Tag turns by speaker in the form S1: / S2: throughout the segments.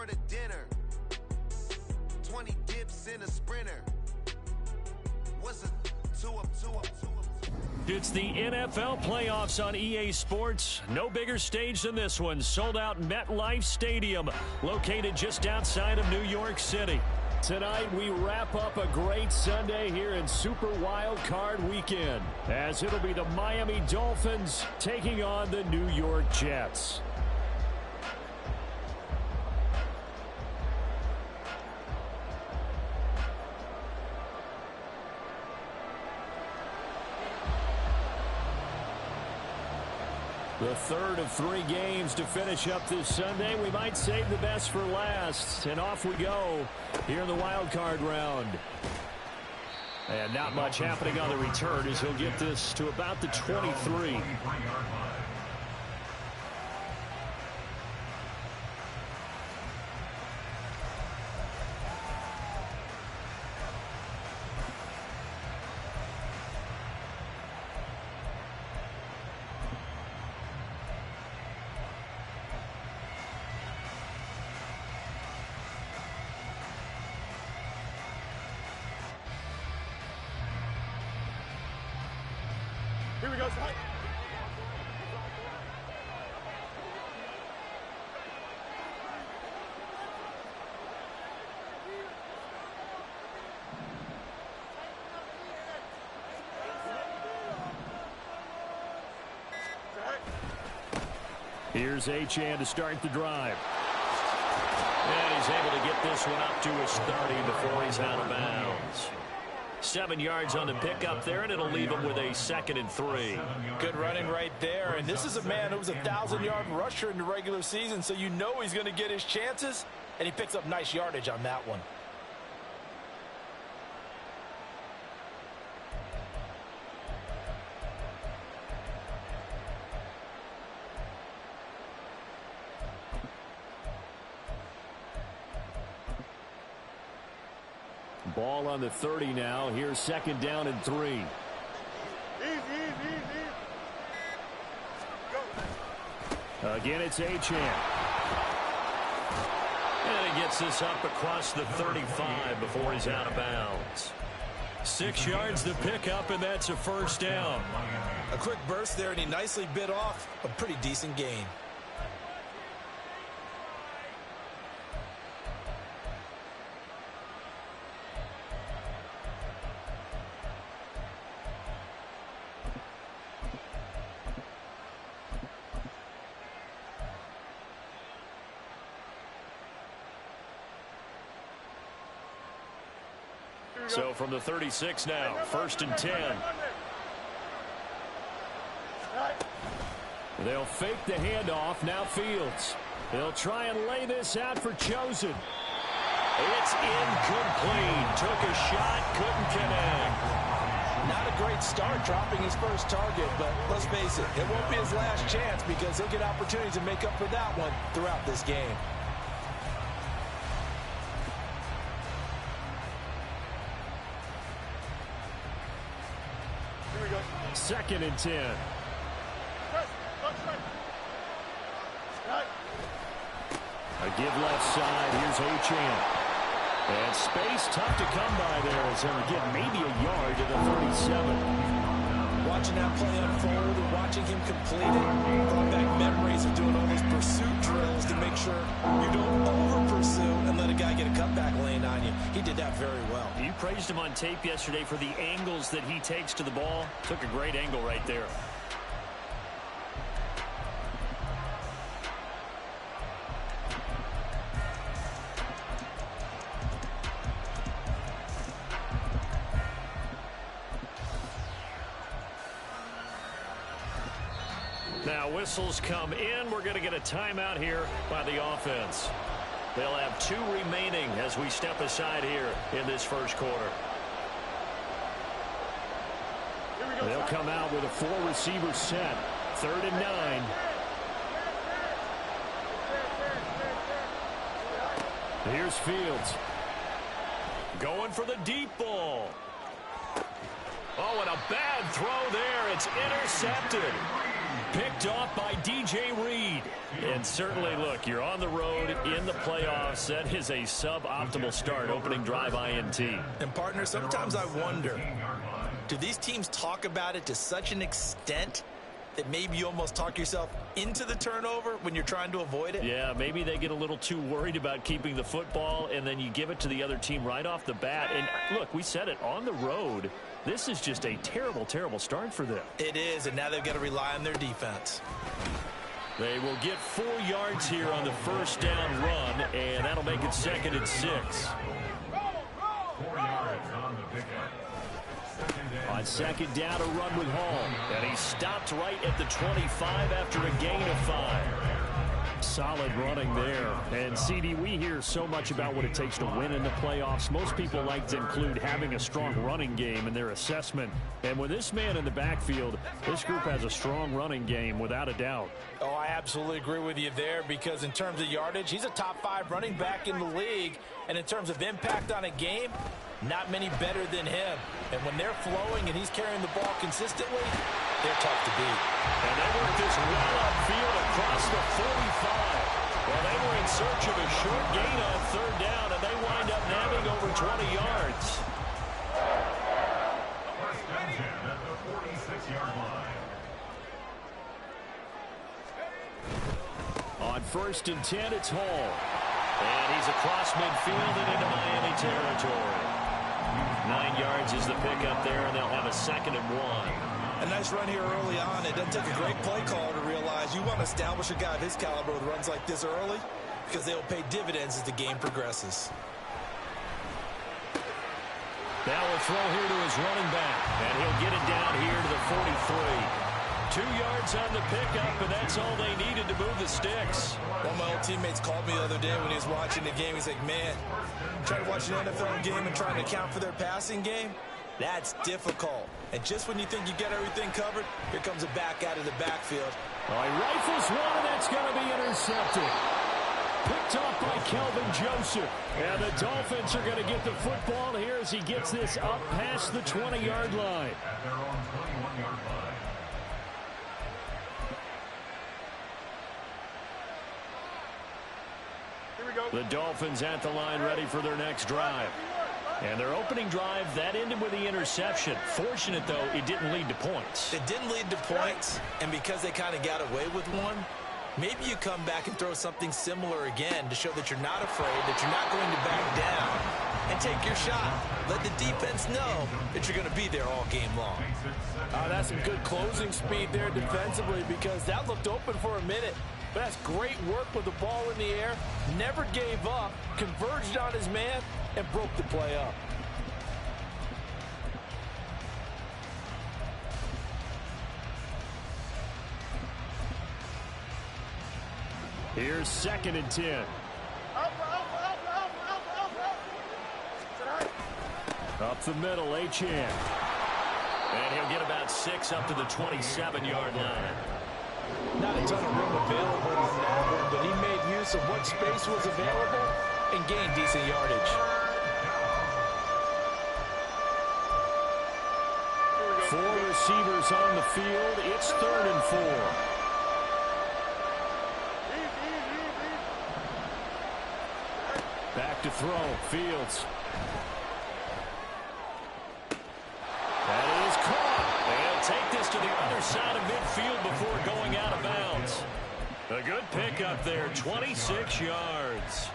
S1: for the dinner. 20 dips in a sprinter. What's a 2 up, 2 up, 2 up?
S2: It's the NFL playoffs on EA Sports. No bigger stage than this one. Sold out MetLife Stadium, located just outside of New York City. Tonight, we wrap up a great Sunday here in Super Wild Card Weekend, as it'll be the Miami Dolphins taking on the New York Jets. The third of 3 games to finish up this Sunday. We might save the best for last. And off we go here in the wild card round. And not much happening on the return as he'll get this to about the 23.
S3: Here we go, Spike.
S2: Here's Achane to start the drive. And he's able to get this one up to his 30 before he's out of bounds. 7 yards on the pickup there, and it'll leave him with a 2nd and 3.
S4: Good running right there, and this is a man who was a 1,000-yard rusher in the regular season, so you know he's going to get his chances, and he picks up nice yardage on that one.
S2: Ball on the 30 now. Here's 2nd down and 3.
S3: Easy. Go.
S2: Again, it's Achane. And he gets this up across the 35 before he's out of bounds. 6 yards to pick up, and that's a 1st down.
S4: A quick burst there, and he nicely bit off a pretty decent gain.
S2: So from the 36 now, 1st and 10. They'll fake the handoff. Now Fields. They'll try and lay this out for Chosen. It's incomplete. Took a shot, couldn't connect.
S4: Not a great start dropping his first target, but let's face it, it won't be his last chance because he'll get opportunities to make up for that one throughout this game.
S3: Here we go.
S2: 2nd and 10. A give left side. Here's Achane. And space tough to come by there as he'll get maybe a yard to the 37.
S4: Watching that play unfold and watching him complete it brought back memories of doing all those pursuit drills to make sure you don't over-pursue and let a guy get a cutback lane on you. He did that very well.
S2: You praised him on tape yesterday for the angles that he takes to the ball. Took a great angle right there. Now whistles come in. We're going to get a timeout here by the offense. They'll have 2 remaining as we step aside here in this first quarter. They'll come out with a 4-receiver set. 3rd and 9. Here's Fields. Going for the deep ball. Oh, and a bad throw there. It's intercepted. picked off by DJ Reed. And certainly, look, you're on the road in the playoffs. That is a suboptimal start, opening drive INT.
S4: And, partner, sometimes I wonder, do these teams talk about it to such an extent that maybe you almost talk yourself into the turnover when you're trying to avoid it?
S2: Yeah, maybe they get a little too worried about keeping the football, and then you give it to the other team right off the bat. And, look, we said it, on the road, this is just a terrible, terrible start for them.
S4: It is, and now they've got to rely on their defense.
S2: They will get 4 yards here on the first down run, and that'll make it 2nd and 6.
S3: 4 yards on the pickup.
S2: On 2nd down, a run with Hall. And he stopped right at the 25 after a gain of 5. Solid running there. And, CD, we hear so much about what it takes to win in the playoffs. Most people like to include having a strong running game in their assessment. And with this man in the backfield, this group has a strong running game without a doubt.
S4: Oh, I absolutely agree with you there, because in terms of yardage, he's a top 5 running back in the league. And in terms of impact on a game, not many better than him. And when they're flowing and he's carrying the ball consistently, they're tough to beat.
S2: And they work this well upfield across the 45. Well, they were in search of a short gain on 3rd down, and they wind up nabbing over 20 yards.
S3: First down 10 at the 46-yard line.
S2: On 1st and 10, it's Hall. And he's across midfield and into Miami territory. 9 yards is the pickup there, and they'll have a 2nd and 1.
S4: A nice run here early on. It doesn't take a great play call to realize you want to establish a guy of his caliber with runs like this early, because they'll pay dividends as the game progresses.
S2: Now will throw here to his running back, and he'll get it down here to the 43. 2 yards on the pickup, and that's all they needed to move the sticks.
S4: One of my old teammates called me the other day when he was watching the game. He's like, man, trying to watch an NFL game and trying to account for their passing game, that's difficult. And just when you think you get everything covered, here comes a back out of the backfield.
S2: Well, he rifles one, and that's going to be intercepted. Picked off by Kelvin Joseph. And the Dolphins are going to get the football here as he gets this up past the 20-yard line.
S3: At their own 21-yard line.
S2: The Dolphins at the line ready for their next drive. And their opening drive, that ended with the interception. Fortunate, though, it didn't lead to points.
S4: It didn't lead to points, and because they kind of got away with one, maybe you come back and throw something similar again to show that you're not afraid, that you're not going to back down, and take your shot. Let the defense know that you're going to be there all game long.
S5: That's some good closing speed there defensively, because that looked open for a minute. But that's great work with the ball in the air. Never gave up, converged on his man, and broke the play up.
S2: Here's 2nd and 10. Up the middle, Achane. And he'll get about 6 up to the 27-yard line.
S5: Not a ton of room available on that one, but he made use of what space was available and gained decent yardage.
S2: 4 receivers on the field. It's 3rd and 4. Back to throw. Fields. That is caught. They'll take this to the other side of midfield before going out of bounds. A good pickup there, 26 yards.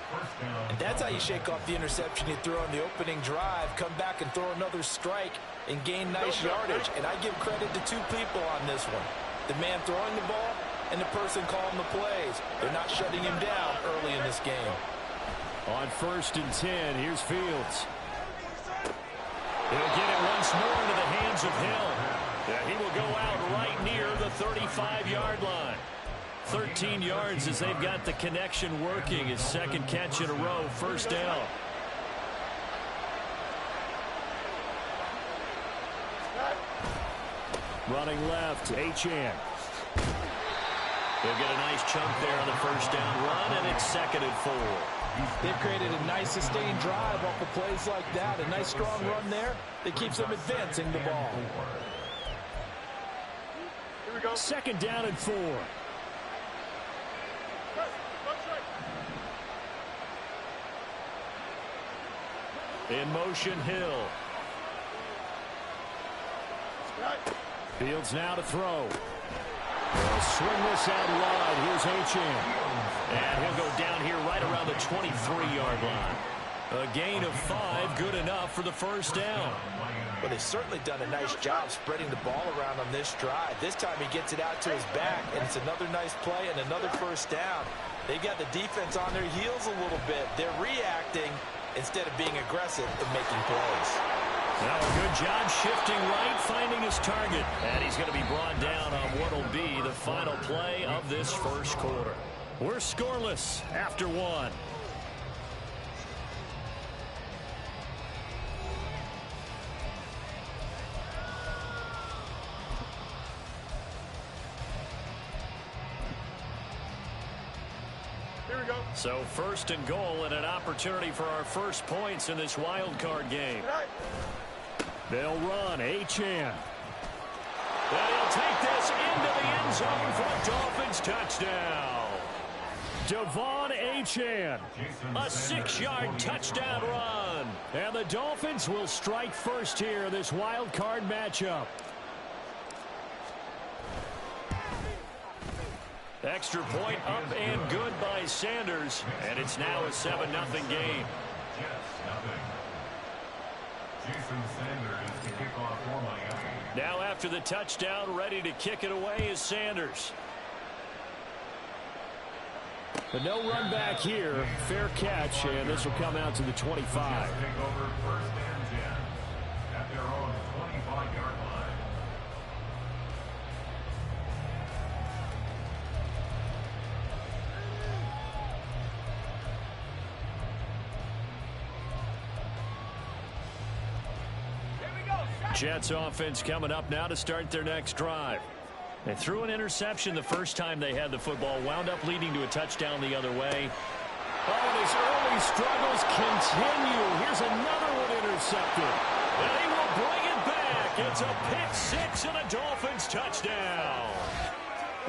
S5: And that's how you shake off the interception you threw on the opening drive, come back and throw another strike and gain nice yardage. And I give credit to 2 people on this one. The man throwing the ball and the person calling the plays. They're not shutting him down early in this game.
S2: On 1st and 10, here's Fields. He'll get it once more into the hands of Hill. Yeah, he will go out right near the 35-yard line. 13 yards as they've got the connection working. His 2nd catch in a row, 1st down. Running left, Achane. He'll get a nice chunk there on the 1st down run, and it's 2nd and 4.
S5: They've created a nice sustained drive off of plays like that. A nice strong run there that keeps them advancing the ball.
S2: Second down and 4. In motion, Hill. Fields now to throw. They'll swing this out wide. Here's Achane. And he'll go down here right around the 23-yard line. A gain of 5, good enough for the first down.
S5: But they've certainly done a nice job spreading the ball around on this drive. This time he gets it out to his back, and it's another nice play and another first down. They got the defense on their heels a little bit. They're reacting instead of being aggressive and making plays.
S2: Now a good job shifting right, finding his target. And he's going to be brought down on what will be the final play of this first quarter. We're scoreless after 1. So first and goal and an opportunity for our first points in this wild card game. They'll run. Achane. And he'll take this into the end zone for a Dolphins touchdown. Devon Achane. A 6-yard touchdown run. And the Dolphins will strike first here in this wild card matchup. Extra point up and good by Sanders. And it's now a 7-0 game. Now after the touchdown, ready to kick it away is Sanders. But no run back here. Fair catch, and this will come out to the 25. Jets offense coming up now to start their next drive. They threw an interception the first time they had the football, wound up leading to a touchdown the other way. Oh, his early struggles continue. Here's another one intercepted. And he will bring it back. It's a pick 6 and a Dolphins touchdown.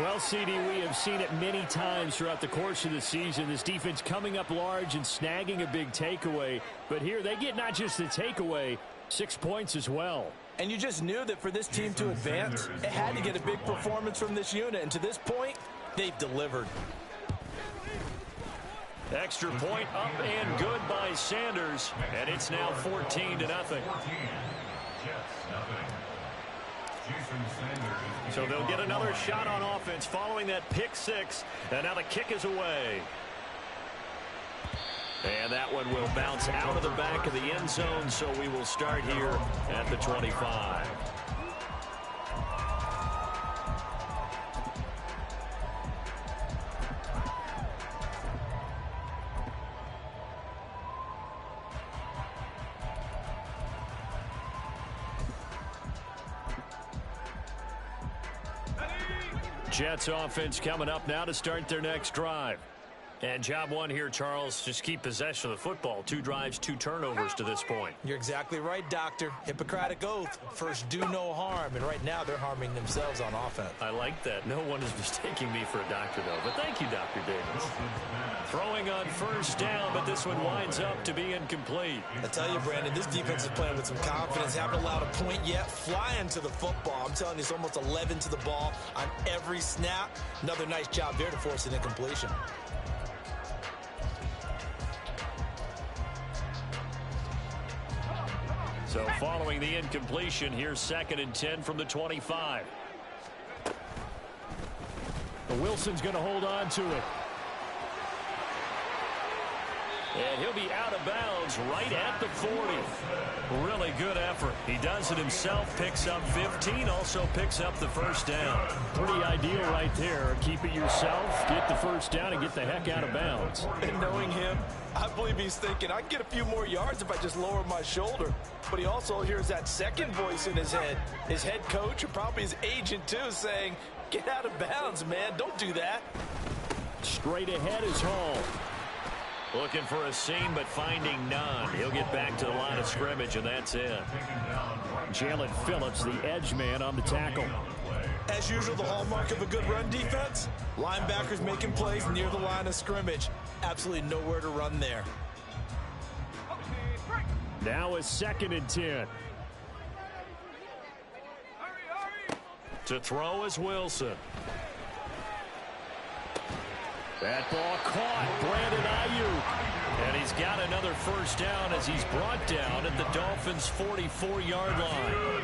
S2: Well, CD, we have seen it many times throughout the course of the season. This defense coming up large and snagging a big takeaway. But here they get not just the takeaway, 6 points as well.
S5: And you just knew that for this team to advance, it had to get a big performance from this unit. And to this point, they've delivered.
S2: Extra point up and good by Sanders. And it's now 14-0. So they'll get another shot on offense following that pick 6. And now the kick is away. And that one will bounce out of the back of the end zone, so we will start here at the 25. Jets offense coming up now to start their next drive. And job one here, Charles, just keep possession of the football. 2 drives, 2 turnovers to this point.
S5: You're exactly right, Doctor. Hippocratic oath. First, do no harm. And right now, they're harming themselves on offense.
S2: I like that. No one is mistaking me for a doctor, though. But thank you, Dr. Davis. Throwing on first down, but this one winds up to be incomplete.
S5: I tell you, Brandon, this defense is playing with some confidence. Haven't allowed a point yet. Flying to the football. I'm telling you, it's almost 11 to the ball on every snap. Another nice job there to force an incompletion.
S2: So following the incompletion, here's 2nd and 10 from the 25. Wilson's going to hold on to it. And he'll be out of bounds right at the 40. Really good effort. He does it himself, picks up 15, also picks up the first down. Pretty ideal right there. Keep it yourself, get the first down, and get the heck out of bounds.
S5: And knowing him, I believe he's thinking, I can get a few more yards if I just lower my shoulder. But he also hears that second voice in his head. His head coach, or probably his agent too, saying, get out of bounds, man. Don't do that.
S2: Straight ahead is Hall. Looking for a seam, but finding none. He'll get back to the line of scrimmage, and that's it. Jalen Phillips, the edge man on the tackle.
S5: As usual, the hallmark of a good run defense, linebackers making plays near the line of scrimmage. Absolutely nowhere to run there.
S2: Now a 2nd and 10. To throw is Wilson. That ball caught. Brandon Ayuk. And he's got another first down as he's brought down at the Dolphins' 44-yard line.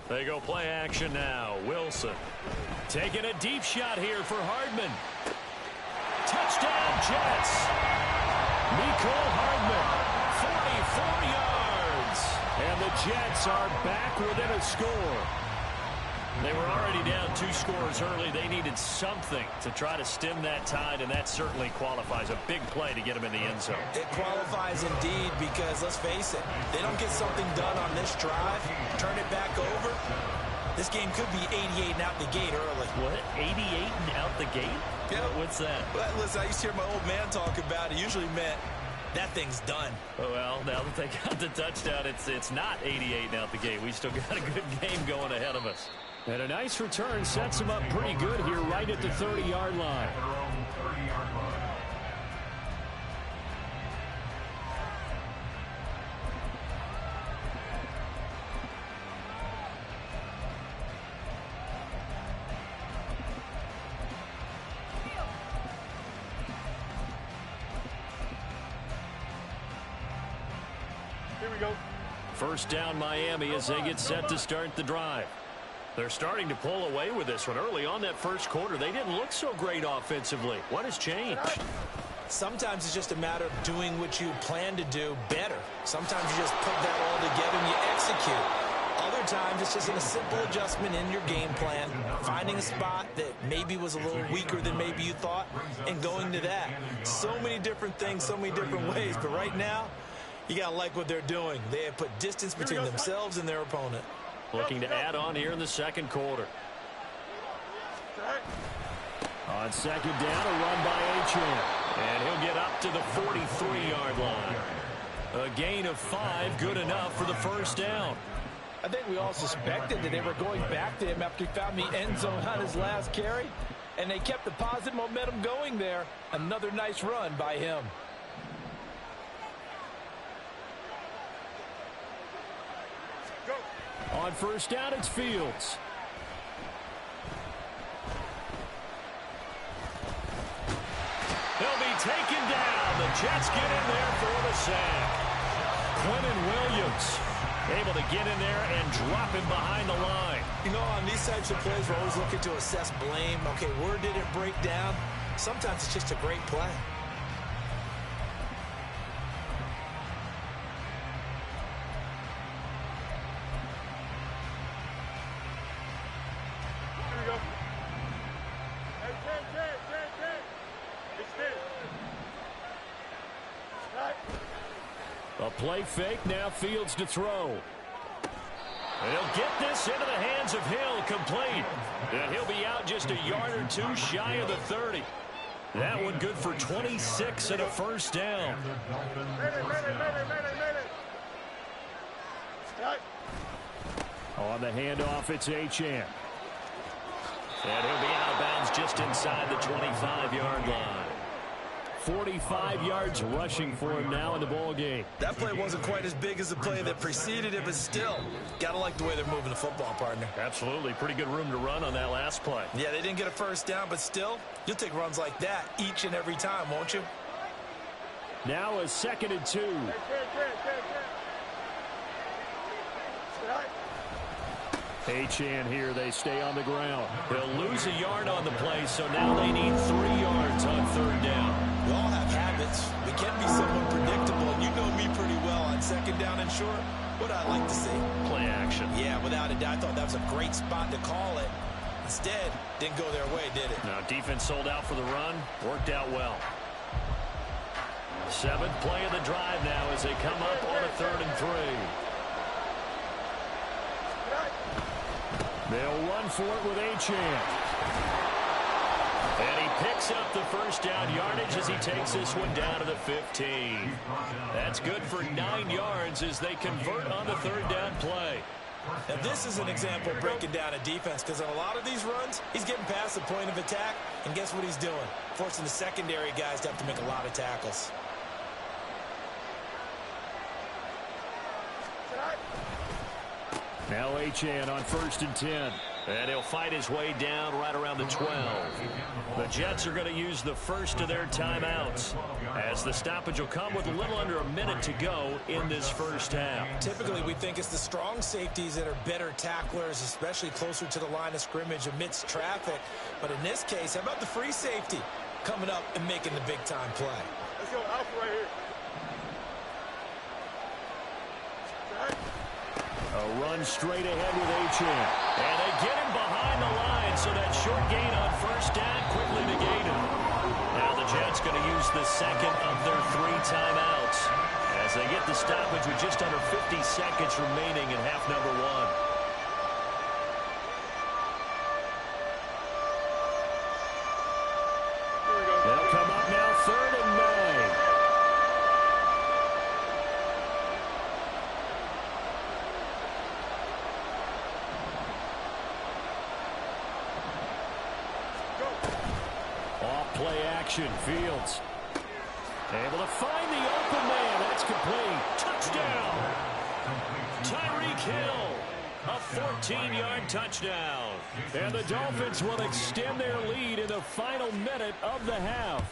S2: They go play action now. Wilson taking a deep shot here for Hardman. Touchdown Jets. Mecole Hardman, 44 yards. And the Jets are back within a score. They were already down 2 scores early. They needed something to try to stem that tide, and that certainly qualifies. A big play to get them in the end zone.
S5: It qualifies indeed because, let's face it, they don't get something done on this drive, turn it back over, this game could be 88 and out the gate early.
S2: What? 88 and out the gate?
S5: Yeah.
S2: What's that?
S5: Well, listen, I used to hear my old man talk about it. It usually meant that thing's done.
S2: Oh, well, now that they got the touchdown, it's not 88 and out the gate. We still got a good game going ahead of us. And a nice return sets him up pretty good here right at the 30-yard line.
S3: Here we go.
S2: First down Miami as they get set to start the drive. They're starting to pull away with this one. Early on that first quarter, they didn't look so great offensively. What has changed?
S5: Sometimes it's just a matter of doing what you plan to do better. Sometimes you just put that all together and you execute. Other times it's just a simple adjustment in your game plan, finding a spot that maybe was a little weaker than maybe you thought, and going to that. So many different things, so many different ways. But right now, you got to like what they're doing. They have put distance between themselves and their opponent.
S2: Looking to add on here in the second quarter. On second down, a run by Achane. And he'll get up to the 43-yard line. A gain of 5, good enough for the first down.
S5: I think we all suspected that they were going back to him after he found the end zone on his last carry. And they kept the positive momentum going there. Another nice run by him.
S2: On first down, it's Fields. He'll be taken down. The Jets get in there for the sack. Quinnen Williams able to get in there and drop him behind the line.
S5: You know, on these types of plays, we're always looking to assess blame. Okay, where did it break down? Sometimes it's just a great play.
S2: A play fake, now Fields to throw. And he'll get this into the hands of Hill, complete. And he'll be out just a yard or two shy of the 30. That one good for 26 and a first down. On the handoff, it's Achane. And he'll be out of bounds just inside the 25-yard line. 45 yards rushing for him now in the ball game.
S5: That play wasn't quite as big as the play that preceded it, but still, got to like the way they're moving the football, partner.
S2: Absolutely. Pretty good room to run on that last play.
S5: Yeah, they didn't get a first down, but still, you'll take runs like that each and every time, won't you?
S2: Now a 2nd and 2. Achane here, they stay on the ground. They'll lose a yard on the play, so now they need 3 yards on third down.
S5: We all have habits. We can be somewhat predictable, and you know me pretty well on second down and short. What I'd like to see.
S2: Play action.
S5: Yeah, without a doubt. I thought that was a great spot to call it. Instead, didn't go their way, did it?
S2: Now, defense sold out for the run. Worked out well. 7th play of the drive now as they come up on a 3rd and 3. They'll run for it with Achane. And he picks up the first down yardage as he takes this one down to the 15. That's good for 9 yards as they convert on the third down play.
S5: Now, this is an example of breaking down a defense, because on a lot of these runs, he's getting past the point of attack, and guess what he's doing? Forcing the secondary guys to have to make a lot of tackles.
S2: Now Achane on 1st and 10. And he'll fight his way down right around the 12. The Jets are going to use the first of their timeouts, as the stoppage will come with a little under a minute to go in this first half.
S5: Typically, we think it's the strong safeties that are better tacklers, especially closer to the line of scrimmage amidst traffic. But in this case, how about the free safety coming up and making the big-time play?
S3: Let's go, Alpha right here.
S2: A run straight ahead with Achane. And they get him behind the line, so that short gain on first down quickly negated. Now the Jets going to use the second of their 3 timeouts as they get the stoppage with just under 50 seconds remaining in half number 1. They'll come up now 3rd and 9. Play action. Fields able to find the open man. That's complete. Touchdown. Tyreek Hill. A 14-yard touchdown. And the Dolphins will extend their lead in the final minute of the half.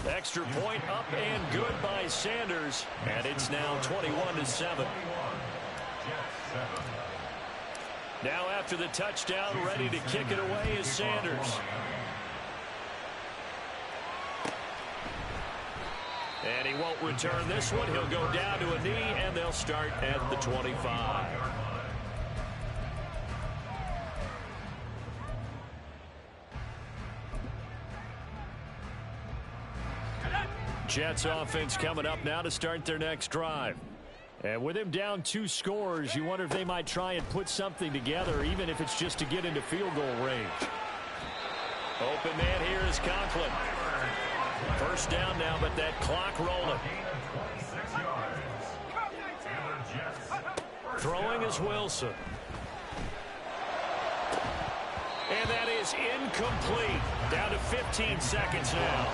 S2: Extra point up and good by Sanders. And it's now 21-7. Now after the touchdown, ready to kick it away is Sanders. And he won't return this one. He'll go down to a knee, and they'll start at the 25. Jets offense coming up now to start their next drive. And with him down 2 scores, you wonder if they might try and put something together, even if it's just to get into field goal range. Open man here is Conklin. First down now, but that clock rolling. Throwing is Wilson. And that is incomplete. Down to 15 seconds now.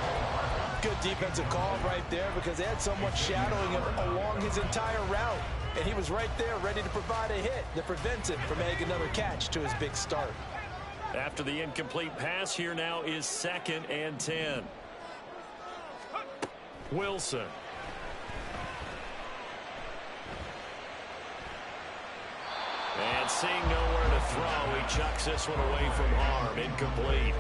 S5: Good defensive call right there, because they had someone shadowing him along his entire route. And he was right there ready to provide a hit that prevents him from making another catch to his big start.
S2: After the incomplete pass, here now is 2nd and 10. Wilson. And seeing nowhere to throw, he chucks this one away from harm. Incomplete.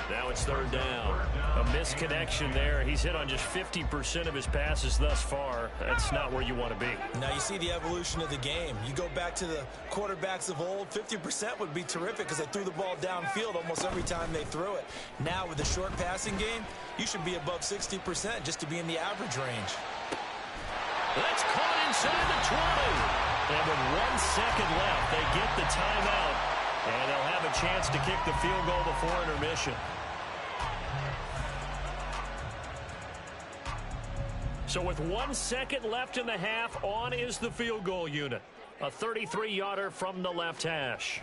S2: Now it's 3rd down. A misconnection there. He's hit on just 50% of his passes thus far. That's not where you want to be.
S5: Now you see the evolution of the game. You go back to the quarterbacks of old, 50% would be terrific because they threw the ball downfield almost every time they threw it. Now with the short passing game, you should be above 60% just to be in the average range.
S2: That's caught inside the 20. And with 1 second left, they get the timeout. And they'll have a chance to kick the field goal before intermission. So with 1 second left in the half, on is the field goal unit. A 33-yarder from the left hash.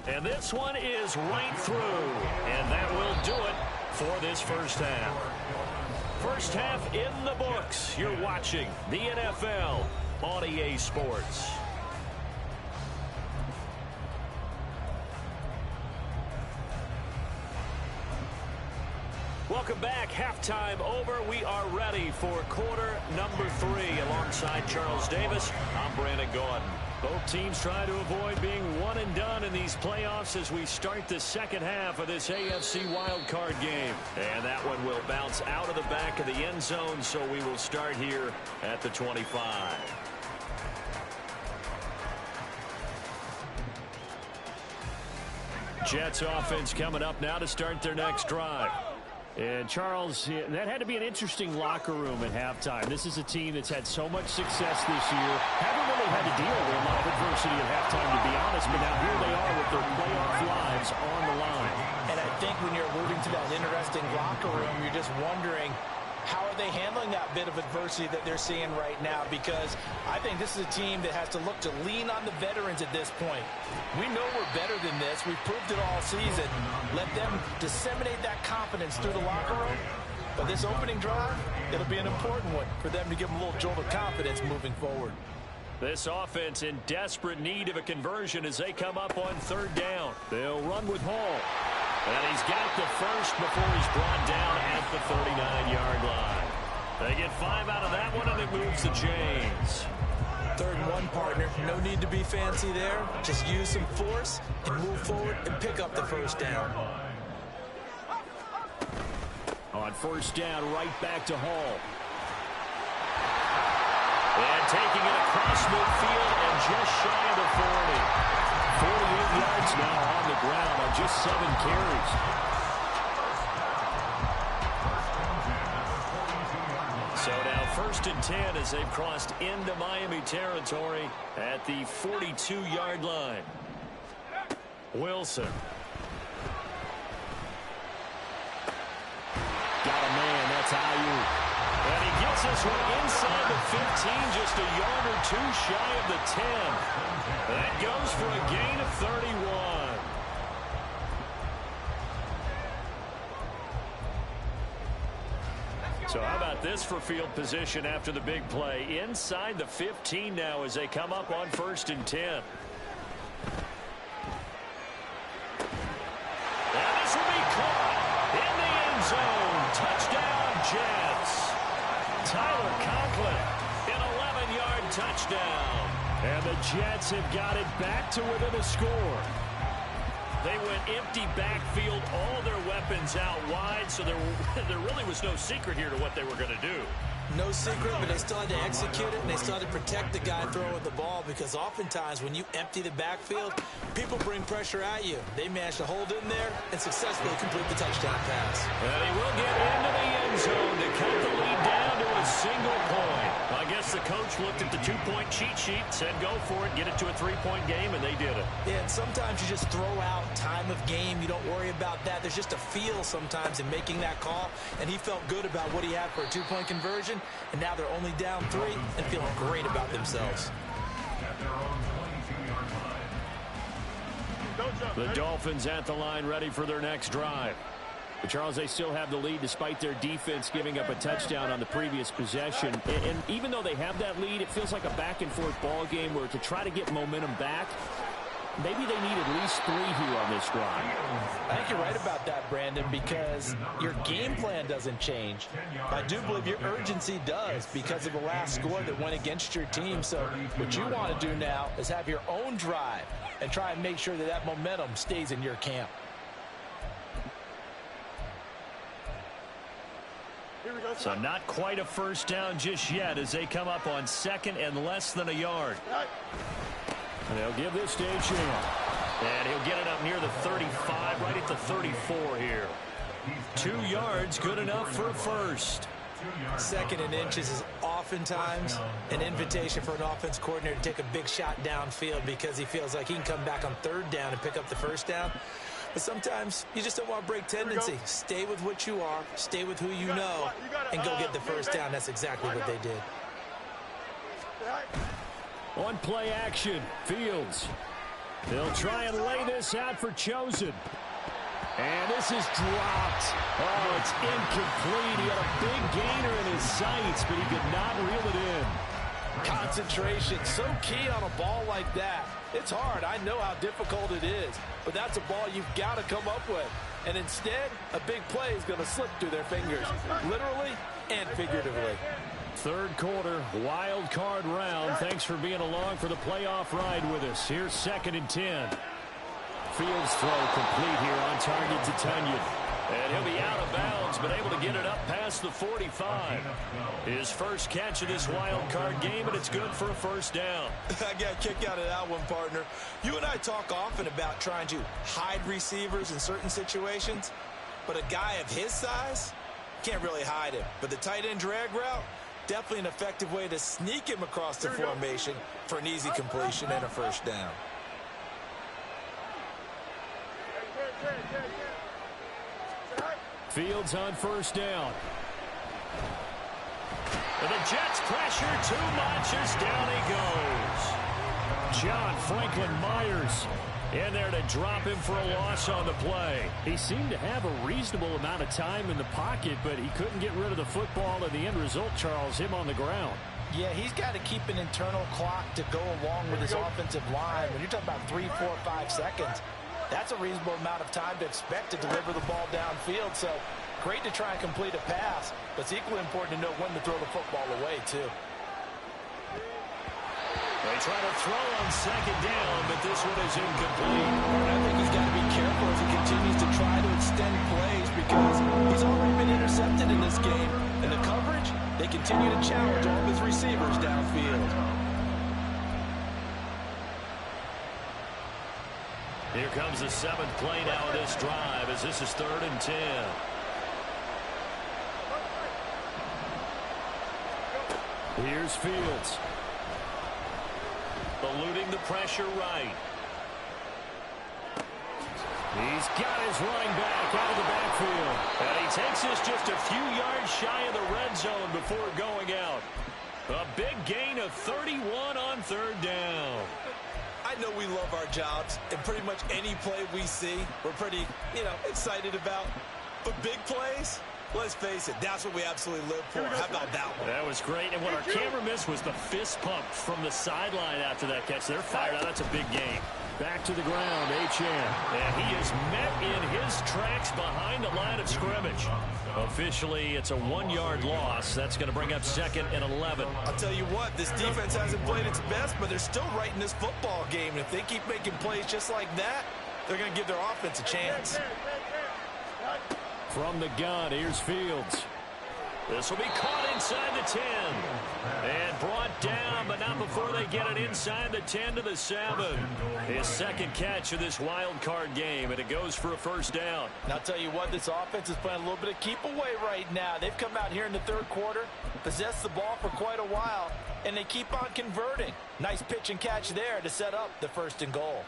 S2: And this one is right through. And that will do it for this first half. First half in the books. You're watching the NFL on EA Sports. Welcome back. Halftime over. We are ready for quarter number 3. Alongside Charles Davis, I'm Brandon Gaudin. Both teams try to avoid being one and done in these playoffs as we start the second half of this AFC wildcard game. And that one will bounce out of the back of the end zone, so we will start here at the 25. Jets offense coming up now to start their next drive. And, Charles, that had to be an interesting locker room at halftime. This is a team that's had so much success this year. Haven't really had to deal with a lot of adversity at halftime, to be honest, but now here they are with their playoff lives on the line.
S5: And I think when you're alluding to that interesting locker room, you're just wondering, how are they handling that bit of adversity that they're seeing right now? Because I think this is a team that has to look to lean on the veterans at this point. We know we're better than this. We've proved it all season. Let them disseminate that confidence through the locker room. But this opening drive, it'll be an important one for them to give them a little jolt of confidence moving forward.
S2: This offense in desperate need of a conversion as they come up on third down. They'll run with Hall. And he's got the first before he's brought down at the 39-yard line. They get 5 out of that one, and it moves the chains.
S5: 3rd and 1, partner. No need to be fancy there. Just use some force and move forward and pick up the first down.
S2: On first down, right back to Hall. And taking it across midfield and just shy of the 40. 48 yards now on the ground on just 7 carries. So now 1st and 10 as they've crossed into Miami territory at the 42-yard line. Wilson. Got a man, that's Ayuk. And he gets this one inside the 15, just a yard or 2 shy of the 10. That goes for a gain of 31. So how about this for field position after the big play? Inside the 15 now as they come up on 1st and 10. And this will be caught in the end zone. Touchdown, Jets. Tyler Conklin, an 11-yard touchdown. And the Jets have got it back to within a score. They went empty backfield, all their weapons out wide, so there really was no secret here to what they were going to do.
S5: No secret, but they still had to execute it, and they still had to protect the guy throwing the ball, because oftentimes when you empty the backfield, people bring pressure at you. They managed to hold in there and successfully complete the touchdown pass.
S2: And he will get into the end zone to cut the lead down to a single point. I guess the coach looked at the 2-point cheat sheet, said go for it, get it to a 3-point game, and they did it.
S5: Yeah, and sometimes you just throw out time of game. You don't worry about that. There's just a feel sometimes in making that call, and he felt good about what he had for a 2-point conversion, and now they're only down 3 and feeling great about themselves.
S2: The Dolphins at the line, ready for their next drive. But Charles, they still have the lead despite their defense giving up a touchdown on the previous possession. And even though they have that lead, it feels like a back-and-forth ball game where to try to get momentum back, maybe they need at least 3 here on this drive.
S5: I think you're right about that, Brandon, because your game plan doesn't change. I do believe your urgency does because of the last score that went against your team. So what you want to do now is have your own drive and try and make sure that that momentum stays in your camp.
S2: So not quite a first down just yet as they come up on 2nd and less than a yard. And they'll give this to Etienne. And he'll get it up near the 35, right at the 34 here. 2 yards, good enough for a first.
S5: 2nd and inches is oftentimes an invitation for an offense coordinator to take a big shot downfield because he feels like he can come back on 3rd down and pick up the first down. But sometimes you just don't want to break tendency. Stay with what you are, stay with who you know, and go get the first down. That's exactly what they did.
S2: On play action, Fields. They'll try and lay this out for Chosen. And this is dropped. Oh, it's incomplete. He had a big gainer in his sights, but he could not reel it in.
S5: Concentration, so key on a ball like that. It's hard. I know how difficult it is, but that's a ball you've got to come up with. And instead, a big play is going to slip through their fingers, literally and figuratively.
S2: 3rd quarter, wild card round. Thanks for being along for the playoff ride with us. Here's 2nd and 10. Fields throw complete here on target to Tunyon. And he'll be out of bounds, but able to get it up past the 45. His first catch of this wild card game, and it's good for a first down.
S5: I got a kick out of that one, partner. You and I talk often about trying to hide receivers in certain situations.
S4: But a guy of his size, can't really hide him. But the tight end drag route, definitely an effective way to sneak him across the formation for an easy completion and a first down.
S2: Fields on first down. And the Jets pressure too much as down he goes. John Franklin Myers in there to drop him for a loss on the play. He seemed to have a reasonable amount of time in the pocket, but he couldn't get rid of the football, and the end result, Charles, him on the ground.
S5: Yeah, he's got to keep an internal clock to go along with his offensive line. When you're talking about 3, 4, 5 seconds, that's a reasonable amount of time to expect to deliver the ball downfield. So great to try and complete a pass, but it's equally important to know when to throw the football away, too.
S2: They try to throw on second down, but this one is incomplete.
S5: And I think he's got to be careful as he continues to try to extend plays because he's already been intercepted in this game. And the coverage, they continue to challenge all of his receivers downfield.
S2: Here comes the 7th play now of this drive as this is 3rd and 10. Here's Fields. Eluding the pressure right. He's got his running back out of the backfield. And he takes this just a few yards shy of the red zone before going out. A big gain of 31 on 3rd down.
S4: I know we love our jobs, and pretty much any play we see, we're pretty, excited about. But big plays, let's face it, that's what we absolutely live for. How about that one?
S2: That was great. And what our camera missed was the fist pump from the sideline after that catch. They're fired out. That's a big game. Back to the ground, Achane. And he is met in his tracks behind the line of scrimmage. Officially, it's a 1-yard loss. That's going to bring up 2nd and 11.
S4: I'll tell you what, this defense hasn't played its best, but they're still right in this football game. And if they keep making plays just like that, they're going to give their offense a chance.
S2: From the gun, here's Fields. This will be caught inside the 10. And brought down, but not before they get it inside the 10 to the 7. His 2nd catch of this wild card game, and it goes for a first down.
S5: And I'll tell you what, this offense is playing a little bit of keep away right now. They've come out here in the 3rd quarter, possessed the ball for quite a while, and they keep on converting. Nice pitch and catch there to set up the 1st and goal.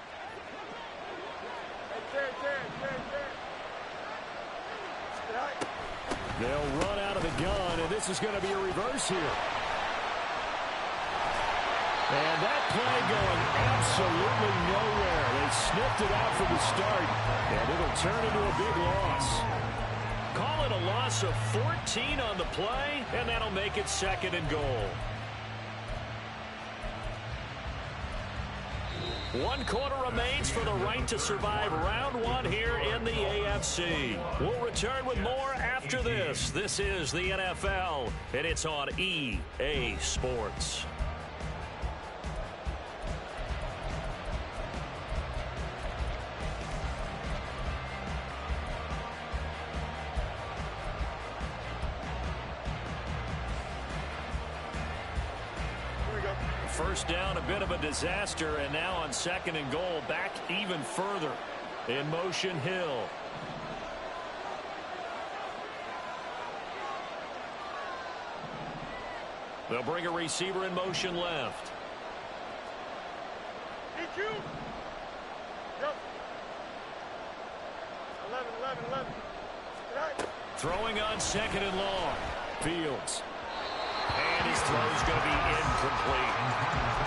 S2: They'll run out of the gun, and this is going to be a reverse here. And that play going absolutely nowhere. They sniffed it out from the start, and it'll turn into a big loss. Call it a loss of 14 on the play, and that'll make it 2nd and goal. 1 quarter remains for the right to survive round 1 here in the AFC. We'll return with more after this. This is the NFL, and it's on EA Sports. First down, a bit of a disaster, and now on 2nd and goal, back even further. In motion, Hill. They'll bring a receiver in motion left. Throwing on 2nd and long. Fields. And his throw's going to be incomplete.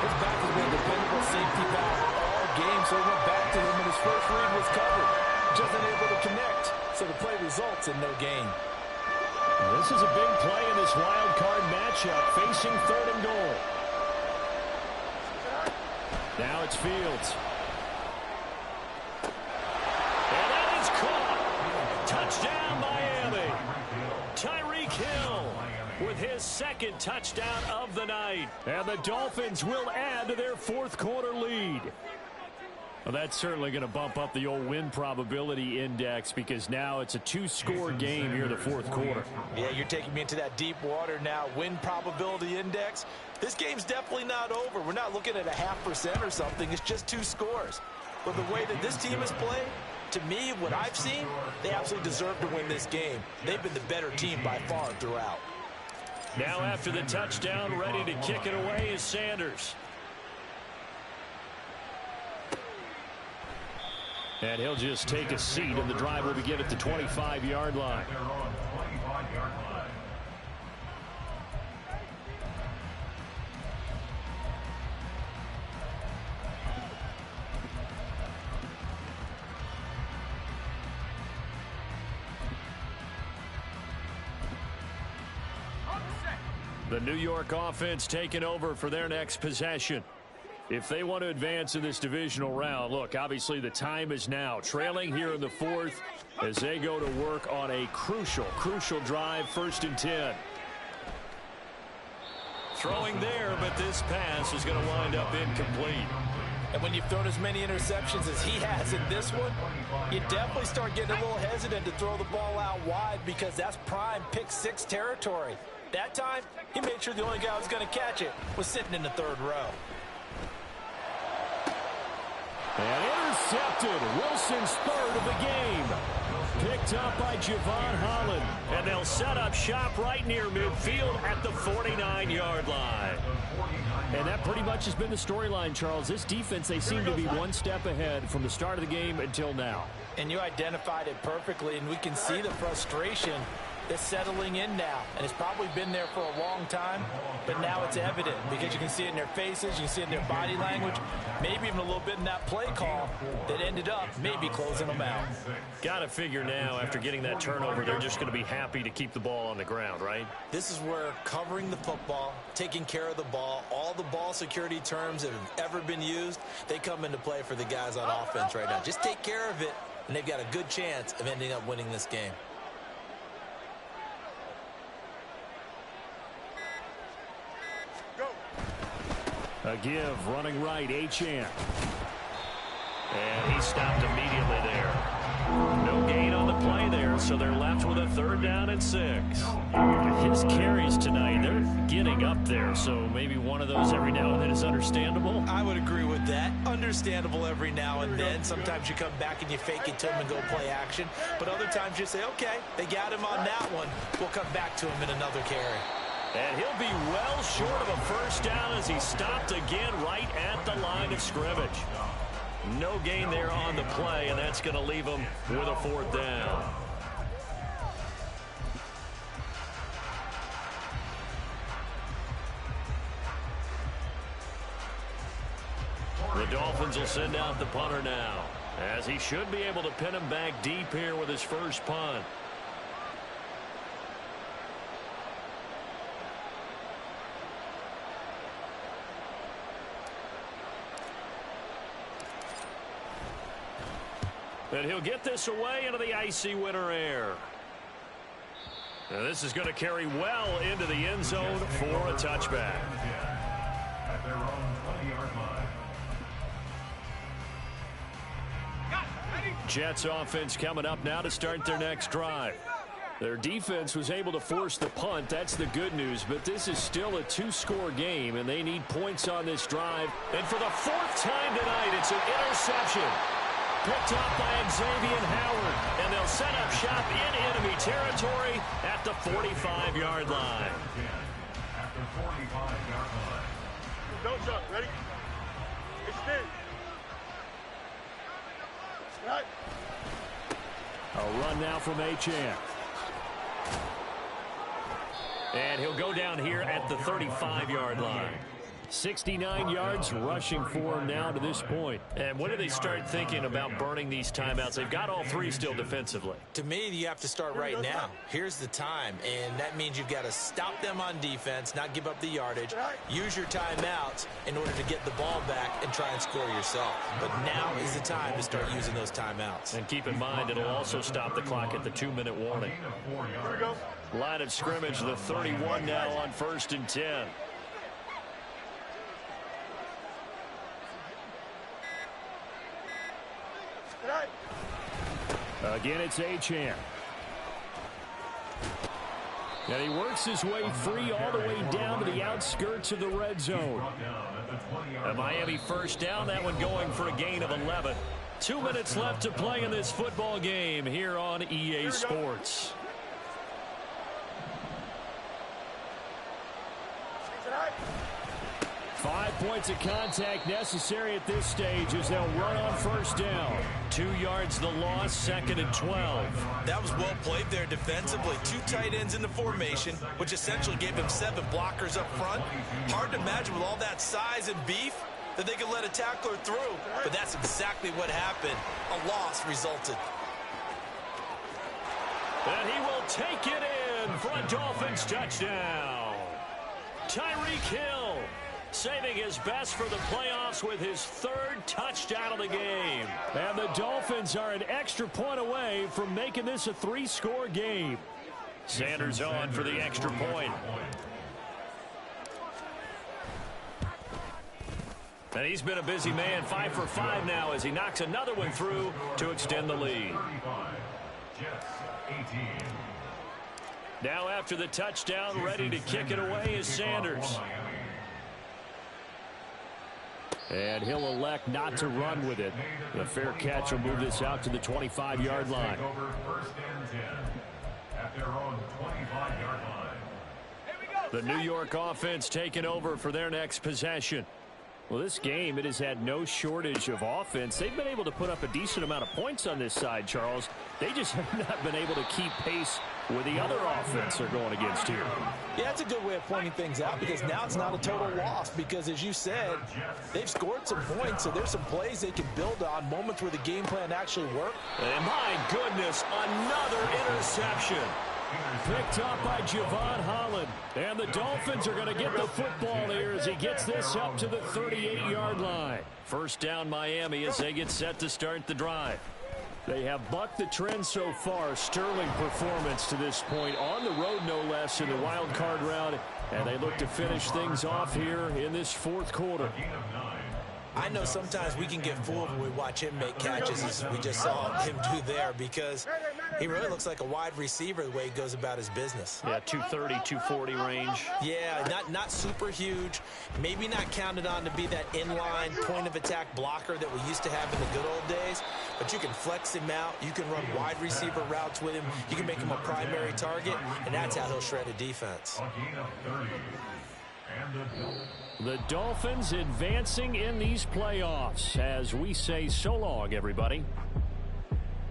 S5: His back has been a dependable safety back all game, so he went back to him, and his first read was covered. Just unable to connect, so the play results in no gain.
S2: This is a big play in this wild card matchup, facing 3rd and goal. Now it's Fields. And that is caught. Touchdown, Miami. Tyreek Hill with his 2nd touchdown of the night. And the Dolphins will add to their 4th quarter lead. Well, that's certainly going to bump up the old win probability index because now it's a 2-score game here in the 4th quarter.
S5: Yeah, you're taking me into that deep water now. Win probability index. This game's definitely not over. We're not looking at a 0.5% or something. It's just 2 scores. But the way that this team has played, to me, what I've seen, they absolutely deserve to win this game. They've been the better team by far throughout.
S2: Now after the touchdown, ready to kick it away is Sanders. And he'll just take a seat, and the drive will begin at the 25-yard line. The New York offense taking over for their next possession. If they want to advance in this divisional round, look, obviously the time is now. Trailing here in the fourth as they go to work on a crucial drive, 1st and 10. Throwing there, but this pass is going to wind up incomplete.
S5: And when you've thrown as many interceptions as he has in this one, you definitely start getting a little hesitant to throw the ball out wide because that's prime pick 6 territory. That time, he made sure the only guy who was going to catch it was sitting in the 3rd row.
S2: And intercepted. Wilson's 3rd of the game. Picked up by Javon Holland. And they'll set up shop right near midfield at the 49-yard line. And that pretty much has been the storyline, Charles. This defense, they seem to be one step ahead from the start of the game until now.
S5: And you identified it perfectly, and we can see the frustration that's settling in now. And it's probably been there for a long time, but now it's evident because you can see it in their faces, you can see it in their body language, maybe even a little bit in that play call that ended up maybe closing them out.
S2: Got to figure now, after getting that turnover, they're just going to be happy to keep the ball on the ground, right?
S4: This is where covering the football, taking care of the ball, all the ball security terms that have ever been used, they come into play for the guys on offense right now. Just take care of it, and they've got a good chance of ending up winning this game.
S2: A give, running right, Achane. And he stopped immediately there. No gain on the play there, so they're left with a 3rd down and 6. His carries tonight, they're getting up there, so maybe one of those every now and then is understandable.
S4: I would agree with that. Understandable every now and then. Sometimes you come back and you fake it to him and go play action. But other times you say, okay, they got him on that one. We'll come back to him in another carry.
S2: And he'll be well short of a 1st down as he stopped again right at the line of scrimmage. No gain there on the play, and that's going to leave him with a 4th down. The Dolphins will send out the punter now, as he should be able to pin him back deep here with his first punt. And he'll get this away into the icy winter air. Now this is going to carry well into the end zone for a touchback.
S3: At their own 20-yard line.
S2: Jets offense coming up now to start their next drive. Their defense was able to force the punt. That's the good news. But this is still a 2-score game, and they need points on this drive. And for the 4th time tonight, it's an interception. Picked up by Xavier Howard, and they'll set up shop in enemy territory at the 45-yard line.
S3: At the 45-yard line.
S6: Don't jump. Ready? Extend. Right.
S2: A run now from Achane. And he'll go down here at the 35-yard line. 69 yards rushing for him now to this point. And when do they start thinking about burning these timeouts? They've got all 3 still defensively.
S4: To me, you have to start right now. Here's the time, and that means you've got to stop them on defense, not give up the yardage, use your timeouts in order to get the ball back and try and score yourself. But now is the time to start using those timeouts.
S2: And keep in mind, it'll also stop the clock at the 2-minute warning. Line of scrimmage, the 31 now on 1st and 10. Again, it's Achane. And he works his way free all the way down to the outskirts of the red zone. A Miami 1st down, that one going for a gain of 11. 2 minutes left to play in this football game here on EA Sports. 5 points of contact necessary at this stage as they'll run on first down. 2 yards the loss, 2nd and 12.
S4: That was well played there defensively. 2 tight ends in the formation, which essentially gave them 7 blockers up front. Hard to imagine with all that size and beef that they could let a tackler through, but that's exactly what happened. A loss resulted.
S2: And he will take it in for a Dolphins touchdown. Tyreek Hill saving his best for the playoffs with his 3rd touchdown of the game. And the Dolphins are an extra point away from making this a 3-score game. Sanders on for the extra point. And he's been a busy man, 5 for 5 now as he knocks another one through to extend the lead. Now after the touchdown, ready to kick it away is Sanders. And he'll elect not to run with it. The fair catch will move this out to the 25-yard line. The New York offense taking over for their next possession. Well, this game, it has had no shortage of offense. They've been able to put up a decent amount of points on this side, Charles. They just have not been able to keep pace with the other offense they're going against here.
S5: Yeah, that's a good way of pointing things out because now it's not a total loss because, as you said, they've scored some points, so there's some plays they can build on, moments where the game plan actually worked.
S2: And my goodness, another interception. Picked up by Javon Holland. And the Dolphins are going to get the football here as he gets this up to the 38-yard line. First down Miami as they get set to start the drive. They have bucked the trend so far. Sterling performance to this point on the road, no less, in the wild card round. And they look to finish things off here in this 4th quarter.
S4: I know sometimes we can get fooled when we watch him make catches as we just saw him do there because he really looks like a wide receiver the way he goes about his business.
S2: Yeah, 230, 240 range.
S4: Yeah, not super huge. Maybe not counted on to be that inline point-of-attack blocker that we used to have in the good old days, but you can flex him out. You can run wide receiver routes with him. You can make him a primary target, and that's how he'll shred a defense.
S2: The Dolphins advancing in these playoffs as we say so long, everybody.